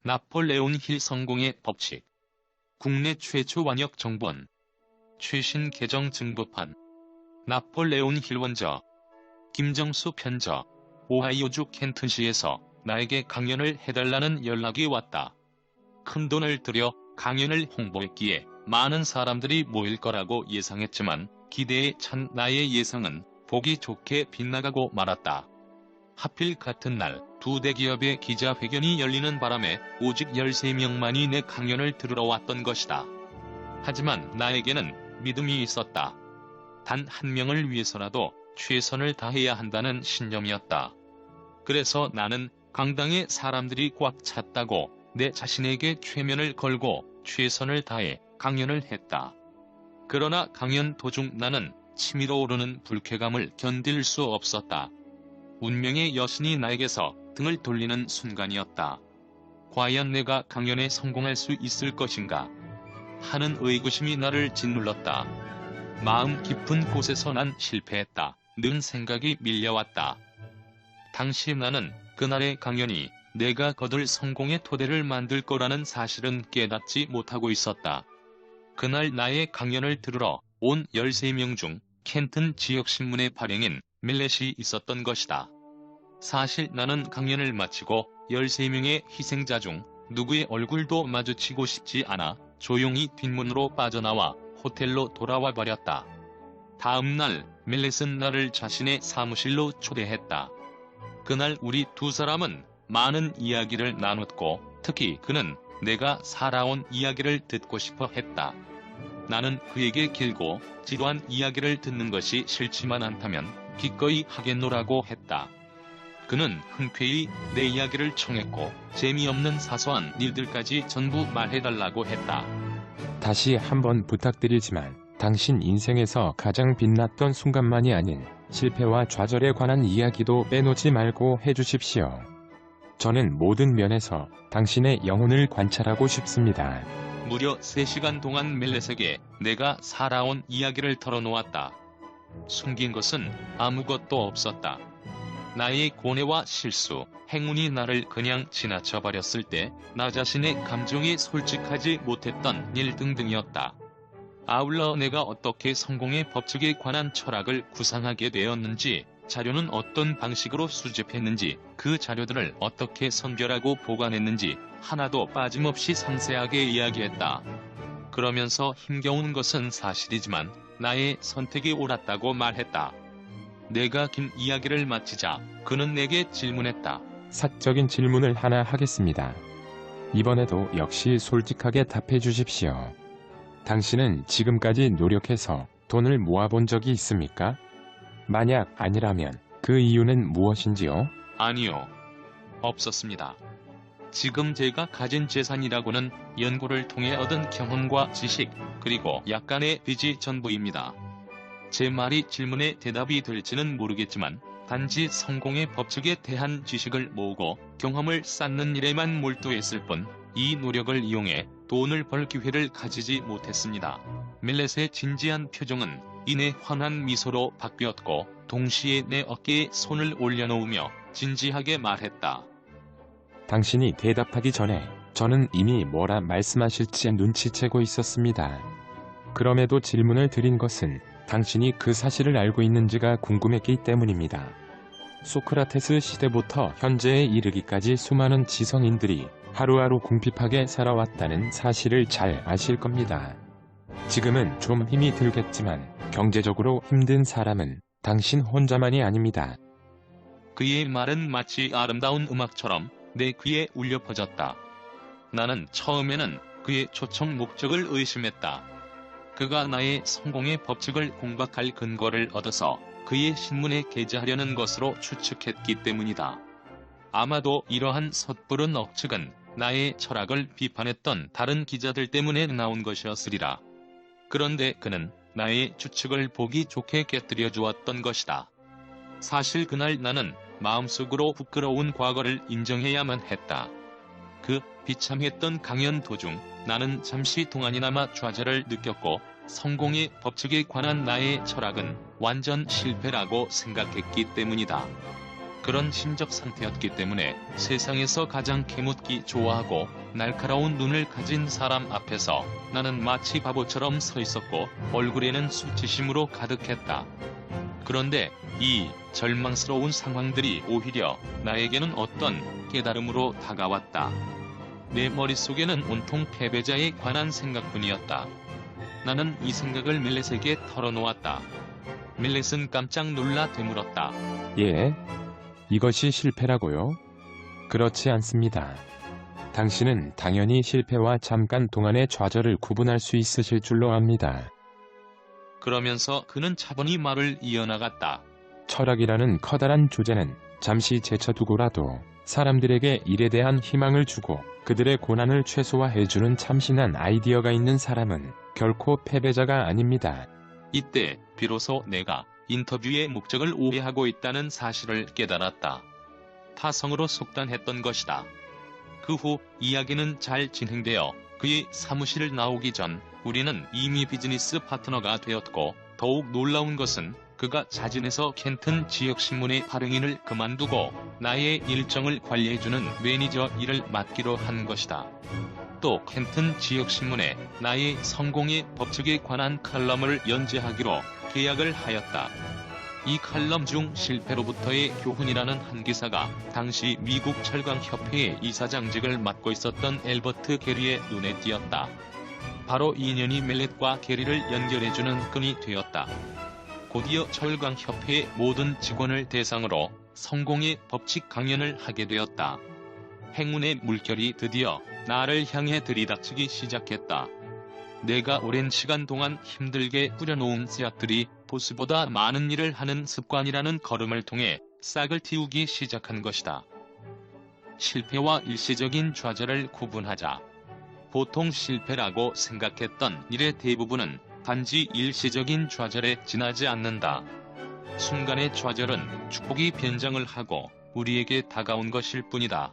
나폴레온 힐 성공의 법칙. 국내 최초 완역 정본. 최신 개정 증거판. 나폴레온 힐 원저. 김정수 편저. 오하이오주 켄튼시에서 나에게 강연을 해달라는 연락이 왔다. 큰돈을 들여 강연을 홍보했기에 많은 사람들이 모일 거라고 예상했지만 기대에 찬 나의 예상은 보기 좋게 빗나가고 말았다. 하필 같은 날 두 대기업의 기자회견이 열리는 바람에 오직 13명만이 내 강연을 들으러 왔던 것이다. 하지만 나에게는 믿음이 있었다. 단 한 명을 위해서라도 최선을 다해야 한다는 신념이었다. 그래서 나는 강당에 사람들이 꽉 찼다고 내 자신에게 최면을 걸고 최선을 다해 강연을 했다. 그러나 강연 도중 나는 치밀어 오르는 불쾌감을 견딜 수 없었다. 운명의 여신이 나에게서 등을 돌리는 순간이었다. 과연 내가 강연에 성공할 수 있을 것인가 하는 의구심이 나를 짓눌렀다. 마음 깊은 곳에서 난 실패했다 는 생각이 밀려왔다. 당시 나는 그날의 강연이 내가 거둘 성공의 토대를 만들 거라는 사실은 깨닫지 못하고 있었다. 그날 나의 강연을 들으러 온 13명 중 켄튼 지역신문의 발행인 밀렛이 있었던 것이다. 사실 나는 강연을 마치고 13명의 희생자 중 누구의 얼굴도 마주치고 싶지 않아 조용히 뒷문으로 빠져나와 호텔로 돌아와 버렸다. 다음 날 밀렛은 나를 자신의 사무실로 초대했다. 그날 우리 두 사람은 많은 이야기를 나눴고 특히 그는 내가 살아온 이야기를 듣고 싶어 했다. 나는 그에게 길고 지루한 이야기를 듣는 것이 싫지만 않다면 기꺼이 하겠노라고 했다. 그는 흔쾌히 내 이야기를 청했고 재미없는 사소한 일들까지 전부 말해달라고 했다. 다시 한번 부탁드리지만 당신 인생에서 가장 빛났던 순간만이 아닌 실패와 좌절에 관한 이야기도 빼놓지 말고 해주십시오. 저는 모든 면에서 당신의 영혼을 관찰하고 싶습니다. 무려 3시간 동안 밀렛에게 내가 살아온 이야기를 털어놓았다. 숨긴 것은 아무것도 없었다. 나의 고뇌와 실수, 행운이 나를 그냥 지나쳐버렸을 때 나 자신의 감정에 솔직하지 못했던 일 등등이었다. 아울러 내가 어떻게 성공의 법칙에 관한 철학을 구상하게 되었는지, 자료는 어떤 방식으로 수집했는지, 그 자료들을 어떻게 선별하고 보관했는지 하나도 빠짐없이 상세하게 이야기했다. 그러면서 힘겨운 것은 사실이지만 나의 선택이 옳았다고 말했다. 내가 긴 이야기를 마치자 그는 내게 질문했다. 사적인 질문을 하나 하겠습니다. 이번에도 역시 솔직하게 답해 주십시오. 당신은 지금까지 노력해서 돈을 모아본 적이 있습니까? 만약 아니라면 그 이유는 무엇인지요? 아니요. 없었습니다. 지금 제가 가진 재산이라고는 연구를 통해 얻은 경험과 지식, 그리고 약간의 빚이 전부입니다. 제 말이 질문에 대답이 될지는 모르겠지만 단지 성공의 법칙에 대한 지식을 모으고 경험을 쌓는 일에만 몰두했을 뿐 이 노력을 이용해 돈을 벌 기회를 가지지 못했습니다. 밀렛의 진지한 표정은 이내 환한 미소로 바뀌었고 동시에 내 어깨에 손을 올려놓으며 진지하게 말했다. 당신이 대답하기 전에 저는 이미 뭐라 말씀하실지 눈치채고 있었습니다. 그럼에도 질문을 드린 것은 당신이 그 사실을 알고 있는지가 궁금했기 때문입니다. 소크라테스 시대부터 현재에 이르기까지 수많은 지성인들이 하루하루 궁핍하게 살아왔다는 사실을 잘 아실 겁니다. 지금은 좀 힘이 들겠지만 경제적으로 힘든 사람은 당신 혼자만이 아닙니다. 그의 말은 마치 아름다운 음악처럼 내 귀에 울려 퍼졌다. 나는 처음에는 그의 초청 목적을 의심했다. 그가 나의 성공의 법칙을 공박할 근거를 얻어서 그의 신문에 게재하려는 것으로 추측했기 때문이다. 아마도 이러한 섣부른 억측은 나의 철학을 비판했던 다른 기자들 때문에 나온 것이었으리라. 그런데 그는 나의 추측을 보기 좋게 곁들여 주었던 것이다. 사실 그날 나는 마음속으로 부끄러운 과거를 인정해야만 했다. 그 비참했던 강연 도중 나는 잠시 동안이나마 좌절을 느꼈고 성공의 법칙에 관한 나의 철학은 완전 실패라고 생각했기 때문이다. 그런 심적 상태였기 때문에 세상에서 가장 캐묻기 좋아하고 날카로운 눈을 가진 사람 앞에서 나는 마치 바보처럼 서 있었고 얼굴에는 수치심으로 가득했다. 그런데 이 절망스러운 상황들이 오히려 나에게는 어떤 깨달음으로 다가왔다. 내 머릿속에는 온통 패배자에 관한 생각뿐이었다. 나는 이 생각을 밀렛에게 털어놓았다. 밀렛은 깜짝 놀라 되물었다. 예? 이것이 실패라고요? 그렇지 않습니다. 당신은 당연히 실패와 잠깐 동안의 좌절을 구분할 수 있으실 줄로 압니다. 그러면서 그는 차분히 말을 이어나갔다. 철학이라는 커다란 주제는 잠시 제쳐두고라도 사람들에게 일에 대한 희망을 주고 그들의 고난을 최소화해주는 참신한 아이디어가 있는 사람은 결코 패배자가 아닙니다. 이때 비로소 내가 인터뷰의 목적을 오해하고 있다는 사실을 깨달았다. 타성으로 속단했던 것이다. 그 후 이야기는 잘 진행되어 그의 사무실 나오기 전 우리는 이미 비즈니스 파트너가 되었고, 더욱 놀라운 것은 그가 자진해서 켄튼 지역신문의 발행인을 그만두고 나의 일정을 관리해주는 매니저 일을 맡기로 한 것이다. 또 켄튼 지역신문에 나의 성공의 법칙에 관한 칼럼을 연재하기로 계약을 하였다. 이 칼럼 중 실패로부터의 교훈이라는 한 기사가 당시 미국 철강협회의 이사장직을 맡고 있었던 엘버트 게리의 눈에 띄었다. 바로 인연이 밀렛과 게리를 연결해주는 끈이 되었다. 곧이어 철강협회의 모든 직원을 대상으로 성공의 법칙 강연을 하게 되었다. 행운의 물결이 드디어 나를 향해 들이닥치기 시작했다. 내가 오랜 시간 동안 힘들게 꾸려놓은 씨앗들이 보스보다 많은 일을 하는 습관이라는 걸음을 통해 싹을 틔우기 시작한 것이다. 실패와 일시적인 좌절을 구분하자. 보통 실패라고 생각했던 일의 대부분은 단지 일시적인 좌절에 지나지 않는다. 순간의 좌절은 축복이 변장을 하고 우리에게 다가온 것일 뿐이다.